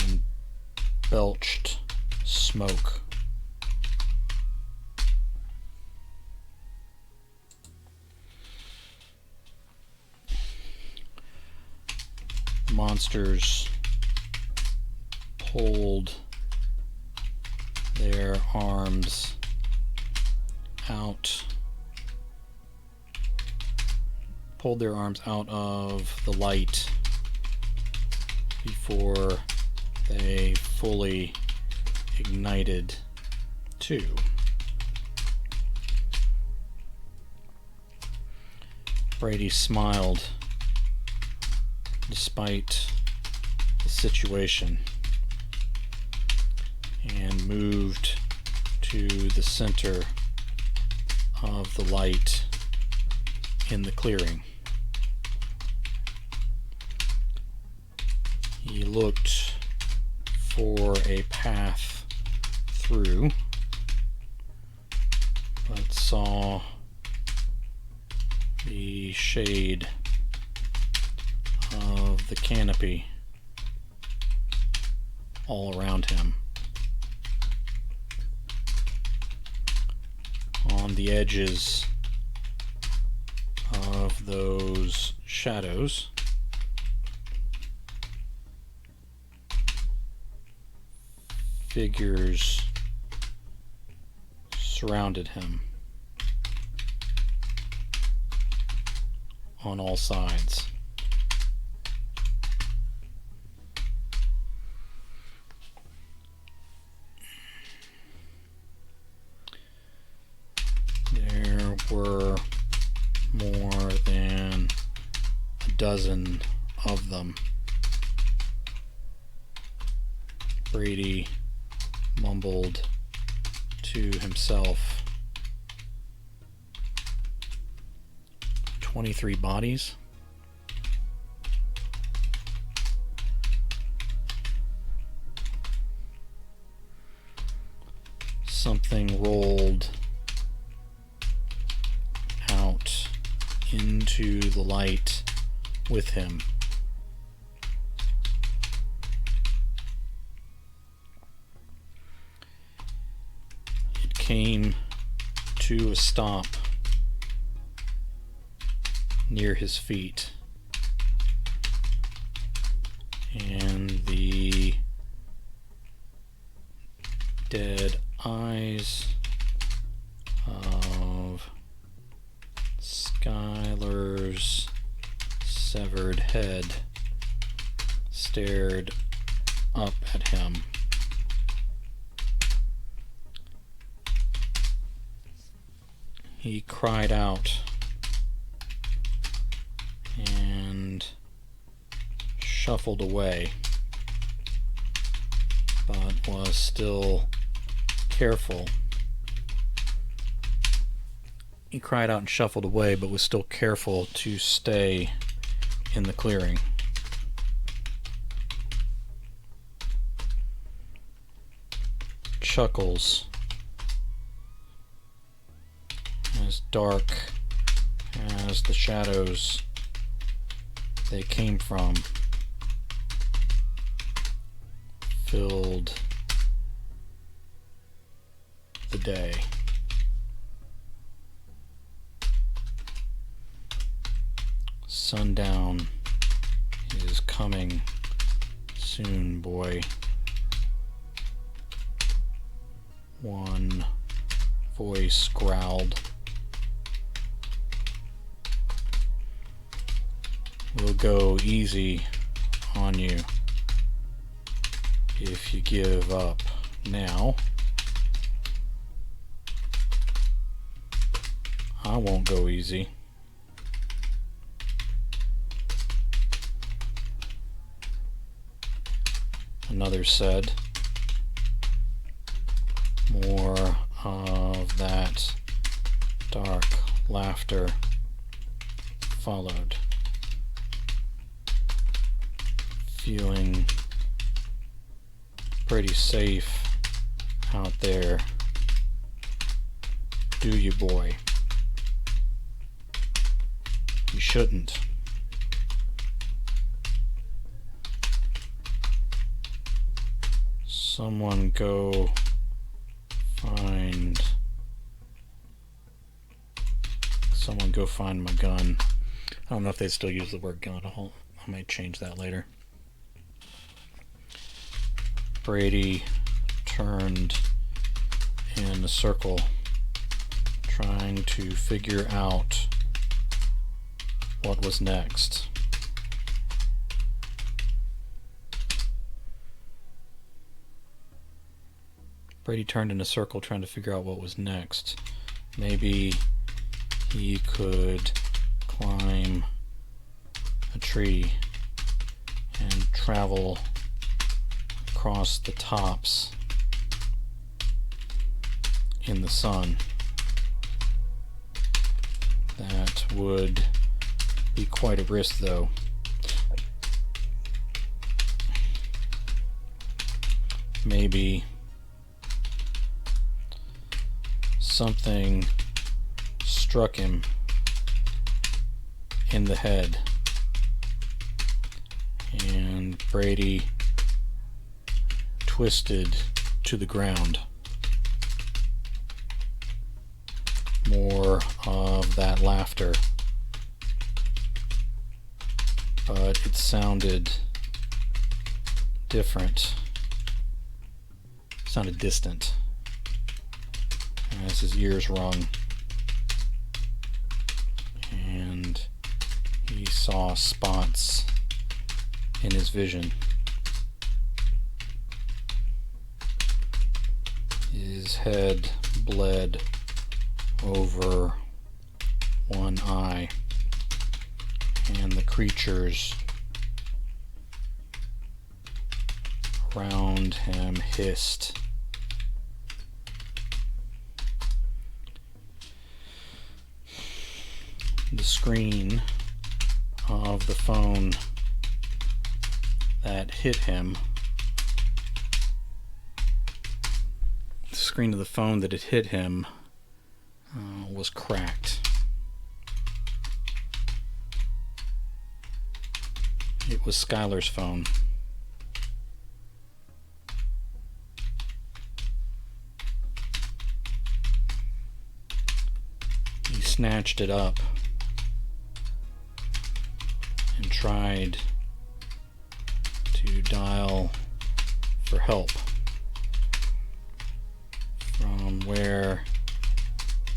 and belched smoke. Monsters pulled their arms out of the light before they fully ignited too. Brady smiled despite the situation and moved to the center of the light in the clearing. He looked for a path through, but saw the shade of the canopy all around him. On the edges of those shadows, figures surrounded him on all sides. There were more than dozen of them. Brady mumbled to himself. 23 bodies. Something rolled out into the light with him. It came to a stop near his feet, and the dead eyes of Skylar's severed head stared up at him. He cried out and shuffled away, but was still careful. He cried out and shuffled away, but was still careful to stay in the clearing. Chuckles as dark as the shadows they came from filled the day. Sundown is coming soon, boy. One voice growled. We'll go easy on you if you give up now. I won't go easy. Another said. More of that dark laughter followed. Feeling pretty safe out there, do you, boy? You shouldn't. Someone go find my gun. I don't know if they still use the word gun. I might change that later. Brady turned in a circle, trying to figure out what was next. Brady turned in a circle, trying to figure out what was next. Maybe he could climb a tree and travel across the tops in the sun. That would be quite a risk, though. Maybe something struck him in the head, and Brady twisted to the ground. More of that laughter, but it sounded different. It sounded distant as his ears rung, and he saw spots in his vision. His head bled over one eye, and the creatures around him hissed. The screen of the phone that hit him, was cracked. It was Skylar's phone. He snatched it up and tried to dial for help from where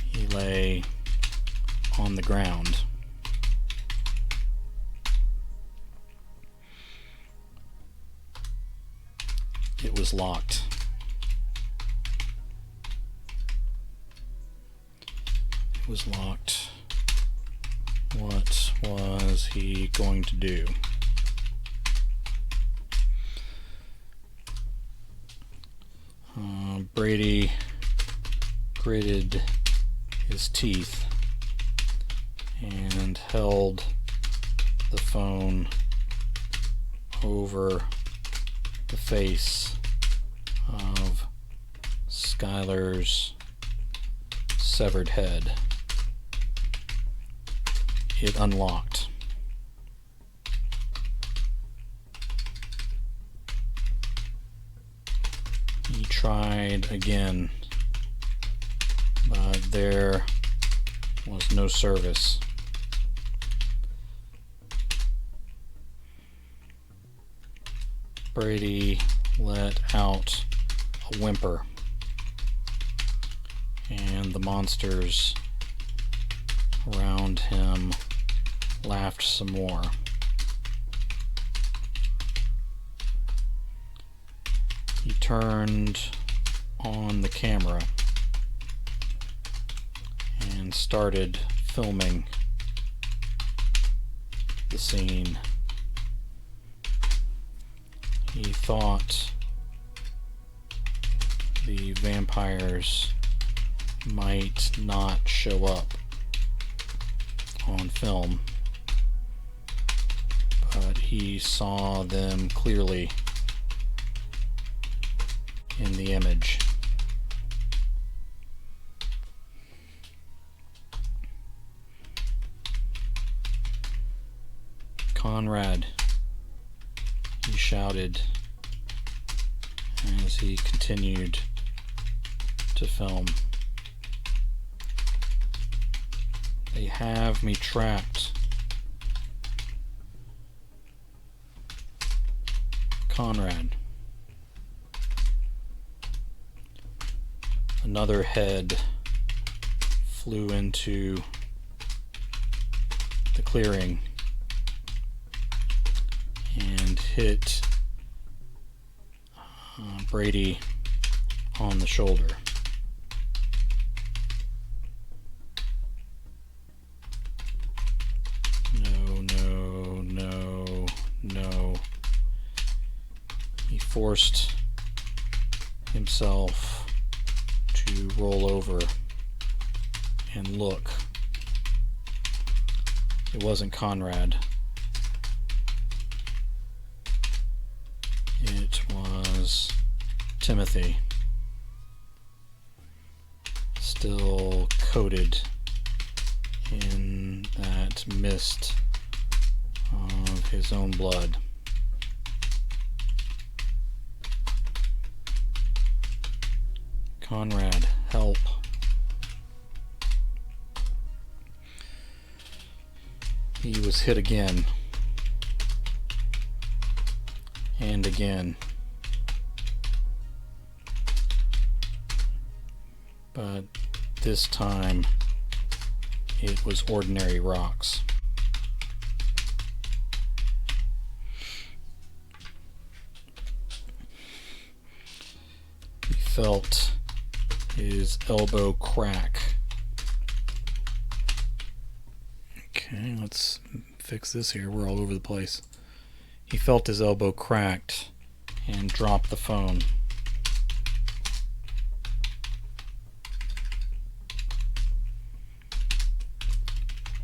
he lay on the ground. It was locked. It was locked. What was he going to do? Brady gritted his teeth and held the phone over the face of Skylar's severed head. It unlocked. He tried again, but there was no service. Brady let out a whimper, and the monsters around him laughed some more. He turned on the camera and started filming the scene. He thought the vampires might not show up on film, but he saw them clearly in the image. Conrad, he shouted as he continued to film. They have me trapped. Conrad. Another head flew into the clearing and hit Brady on the shoulder. No. He forced himself to roll over and look. It wasn't Conrad. It was Timothy, still coated in that mist of his own blood. Conrad, help. He was hit again and again, but this time it was ordinary rocks. He felt his elbow crack. Okay, let's fix this here. We're all over the place. He felt his elbow cracked and dropped the phone.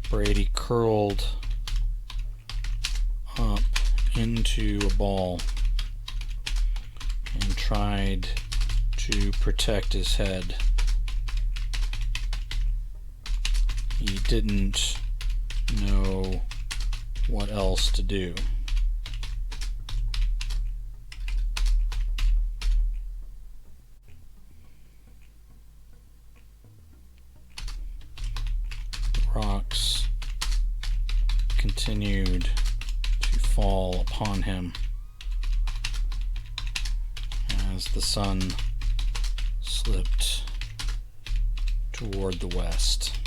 Brady curled up into a ball and tried to protect his head. He didn't know what else to do. The rocks continued to fall upon him as the sun slipped toward the west.